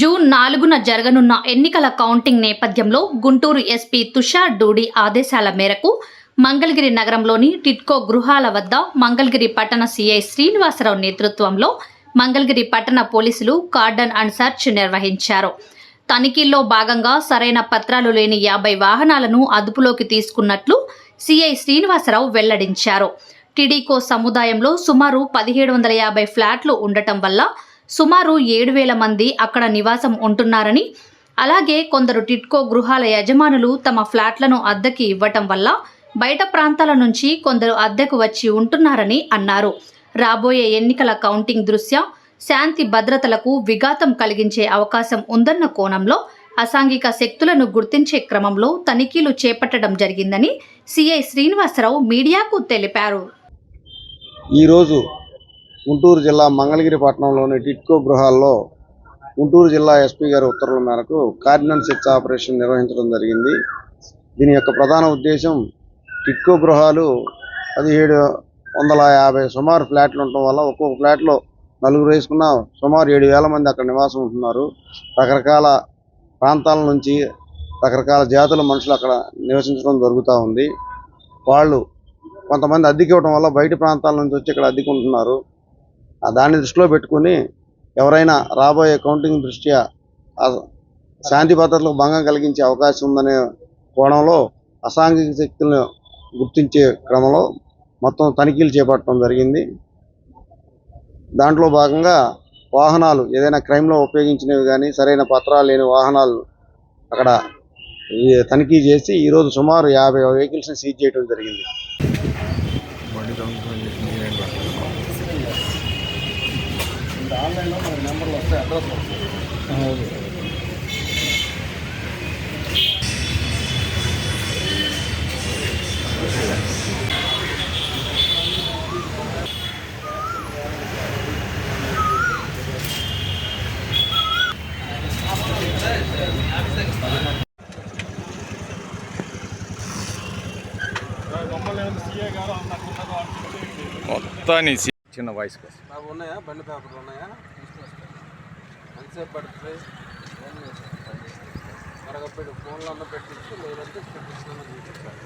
June 4న జరగనున్న ఎన్నికల counting నేపథ్యంలో గుంటూరు ఎస్పీ తుషార్ డూడి ఆదేశాల మేరకు మంగళగిరి నగరంలోని టిట్కో గృహాల వద్ద మంగళగిరి పట్టణ సీఐ శ్రీనివాసరావు నేతృత్వంలో మంగళగిరి పట్టణ పోలీసులు కార్డన్ అండ్ సెర్చ్ నిర్వహించారు. తనిఖీల్లో భాగంగా సరైన పత్రాలు లేని 50 వాహనాలను అదుపులోకి తీసుకున్నట్లు సీఐ శ్రీనివాసరావు వెల్లడించారు. టిడికో సముదాయంలో సుమారు 1750 ఫ్లాట్లు ఉండటం వల్ల సుమారు 7,000 మంది అక్కడ నివాసం ఉంటున్నారని, అలాగే కొందరు టిట్కో గృహాల యజమానులు తమ ఫ్లాట్లను అద్దెకి ఇవ్వటం వల్ల బయట ప్రాంతాల నుంచి కొందరు అద్దెకు వచ్చి ఉంటున్నారని అన్నారు. రాబోయే ఎన్నికల కౌంటింగ్ దృష్ట్యా శాంతి భద్రతలకు విఘాతం కలిగించే అవకాశం ఉందన్న కోణంలో అసాంఘిక శక్తులను గుర్తించే క్రమంలో తనిఖీలు చేపట్టడం జరిగిందని సీఐ శ్రీనివాసరావు మీడియాకు తెలిపారు. ఈరోజు గుంటూరు జిల్లా మంగళగిరి పట్టణంలోని టిట్కో గృహాల్లో గుంటూరు జిల్లా ఎస్పీ గారి ఉత్తర్వుల మేరకు కార్డినెన్స్ సెర్చ్ ఆపరేషన్ నిర్వహించడం జరిగింది. దీని యొక్క ప్రధాన ఉద్దేశం టిట్కో గృహాలు 1750 సుమారు ఫ్లాట్లు ఉండటం వల్ల ఒక్కొక్క ఫ్లాట్లో నలుగురు వేసుకున్న సుమారు 7,000 మంది అక్కడ నివాసం ఉంటున్నారు. రకరకాల ప్రాంతాల నుంచి రకరకాల జాతుల మనుషులు అక్కడ నివసించడం జరుగుతూ ఉంది. వాళ్ళు కొంతమంది అద్దెకి ఇవ్వడం వల్ల బయట ప్రాంతాల నుంచి వచ్చి ఇక్కడ అద్దెకుంటున్నారు. దాన్ని దృష్టిలో పెట్టుకుని ఎవరైనా రాబోయే కౌంటింగ్ దృష్ట్యా శాంతి భద్రతలకు భంగం కలిగించే అవకాశం ఉందనే కోణంలో అసాంఘిక శక్తులను గుర్తించే క్రమంలో మొత్తం తనిఖీలు చేపట్టడం జరిగింది. దాంట్లో భాగంగా వాహనాలు ఏదైనా క్రైమ్లో ఉపయోగించినవి కానీ సరైన పత్రాలు లేని వాహనాలు అక్కడ తనిఖీ చేసి ఈరోజు సుమారు 50 వెహికల్స్ని సీజ్ చేయడం జరిగింది. ఆన్లైన్లో మనకి నెంబర్లు వస్తాయి, అడ్రస్ వస్తాయి. మొత్తాన్ని చిన్న వాయిస్ కోసం అవి ఉన్నాయా? బండి పేపర్లు ఉన్నాయా? ఎంతసేపు పడుతుంది? మరొకటి ఫోన్లో అన్న పెట్టించు, లేదంటే పెట్టించిన చూపించాలి.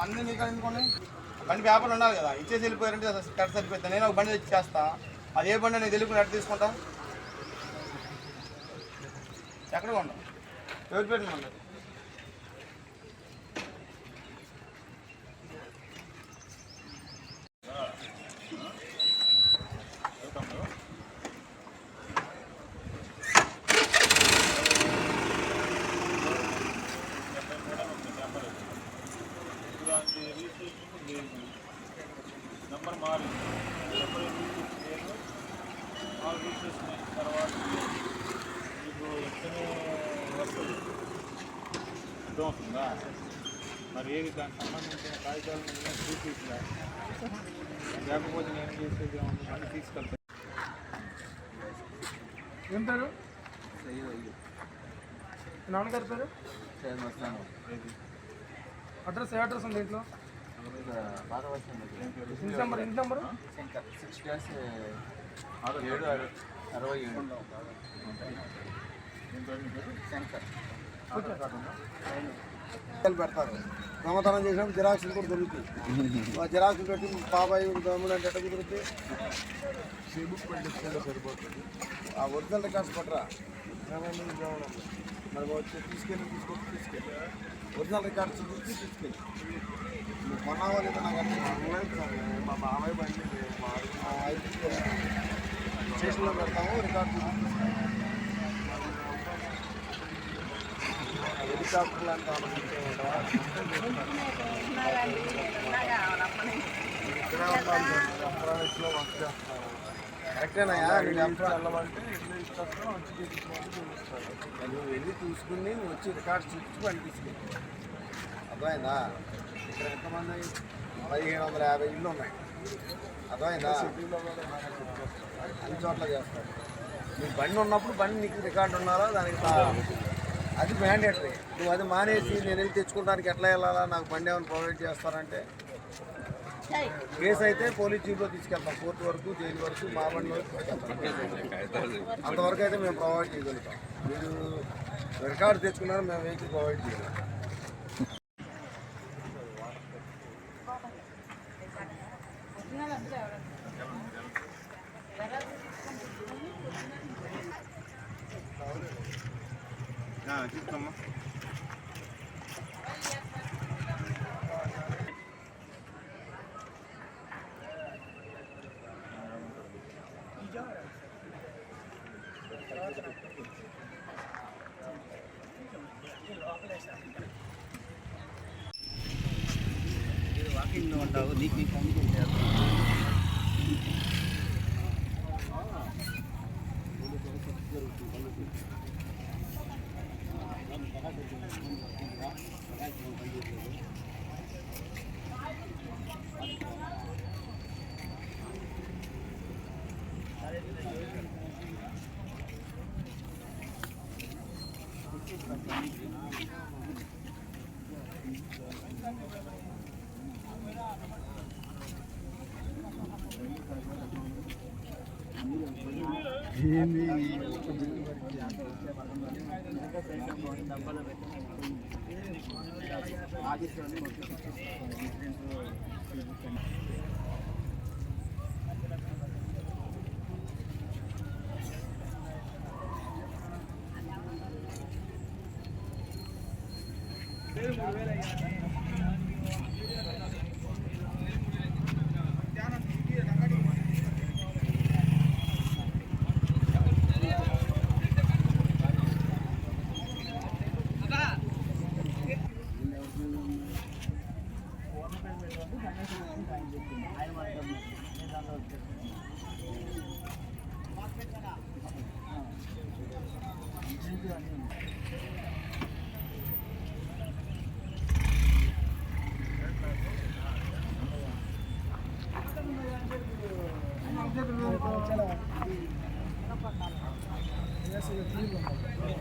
అన్ని నీకు ఎందుకోండి, బండి పేపర్లు ఉండాలి కదా, ఇచ్చేసి వెళ్ళిపోయారంటే కరెక్ట్ సరిపోతుంది. నేను ఒక బండి తెచ్చి చేస్తా, అది ఏ బండి నేను తెలుగుని ఎట్లా తీసుకుంటా? ఎక్కడ కొండ ఎవరు పెట్టిన నెంబర్ మారి తర్వాత మీకు ఎక్కడనే వస్తుంది అర్థమవుతుందా? మరి ఏది దానికి సంబంధించిన కాగితాలు చూపించా, లేకపోతే నేను చేసేది అని తీసుకెళ్తాను. ఏం పేరు? నాన్నగారి పేరు? అడ్రస్ ఏ అడ్రస్ ఉంది ఇంట్లో? ఇంటి నెంబర్ 7 పెడతారు. దొంగతనం చేసినప్పుడు జిరాక్స్లు కూడా దొరుకుతాయి. జిరాక్స్ పెట్టి బాబాయ్ గవర్నమెంట్ అంటే ఎట్లా కుదురుతాయి? బుక్ పెట్టి సరిపోతుంది. ఆ ఒరిజినల్ రికార్డ్స్ పట్టరా మరి తీసుకెళ్ళి ఒరిజినల్ రికార్డ్స్ చూసి తీసుకెళ్ళి కొన్నావా లేదా నాకు మా బాబాయ్ బండి స్టేషన్లో పెడతాము. రికార్డు హెలికాప్టర్లు అంటే ఇక్కడే ఉన్నాను, ఎలక్ట్రానిక్స్లో వర్క్ చేస్తాను. కరెక్టేనాయా? నేను ఎప్పుడు వెళ్ళమంటే ఇల్లు ఇచ్చేస్తాను, వచ్చి చూపించమంటే చూపిస్తాను. నువ్వు వెళ్ళి చూసుకుని నువ్వు వచ్చి రికార్డ్స్ చూపించి బండి తీసుకెళ్ళి. అర్థమైందా? ఇక్కడ ఎంతమంది? 1750 ఇళ్ళు ఉన్నాయి. అర్థమైందా? సిటీలో కూడా ఇలానే చెప్తారు. అన్ని చోట్ల చేస్తారు. నీకు బండి ఉన్నప్పుడు బండి నీకు రికార్డు ఉండాలా, దానికి అది మ్యాండేటరీ. నువ్వు అది మానేసి నేను వెళ్ళి తెచ్చుకోవడానికి ఎట్లా వెళ్ళాలా, నాకు బండి ఏమైనా ప్రొవైడ్ చేస్తారంటే కేసు అయితే పోలీస్ జీప్లో తీసుకెళ్తాం, కోర్టు వరకు, జైలు వరకు, మా బండి వరకు తీసుకెళ్తాం. అంతవరకు అయితే మేము ప్రొవైడ్ చేయగలుగుతాం. మీరు రికార్డు తెచ్చుకున్నారు, మేము వెహికల్ ప్రొవైడ్ చేయగలుగుతాం. చెప్తామ్మా. వాకింగ్ ఉంటావు, నీకు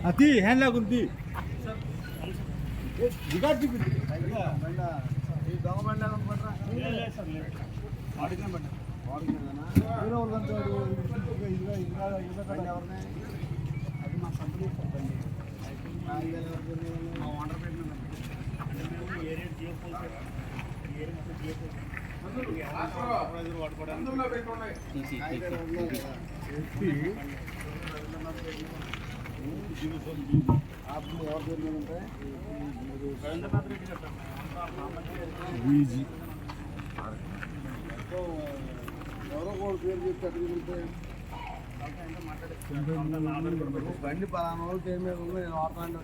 అది హ్యాండ్ లాగుంది ఎవరో ఒకటి పేరు చెప్తే బండి పలానా వాళ్ళ పేరు మీద ఉంది, నేను వాడతాను.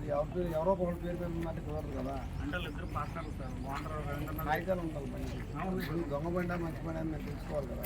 ఎవరో ఒకటి పేరు మీద ఉందంటే కుదరదు కదా. కాగితాలు ఉండాలి బండి. దొంగ బండి మంచి బండి అని తెలుసుకోవాలి కదా.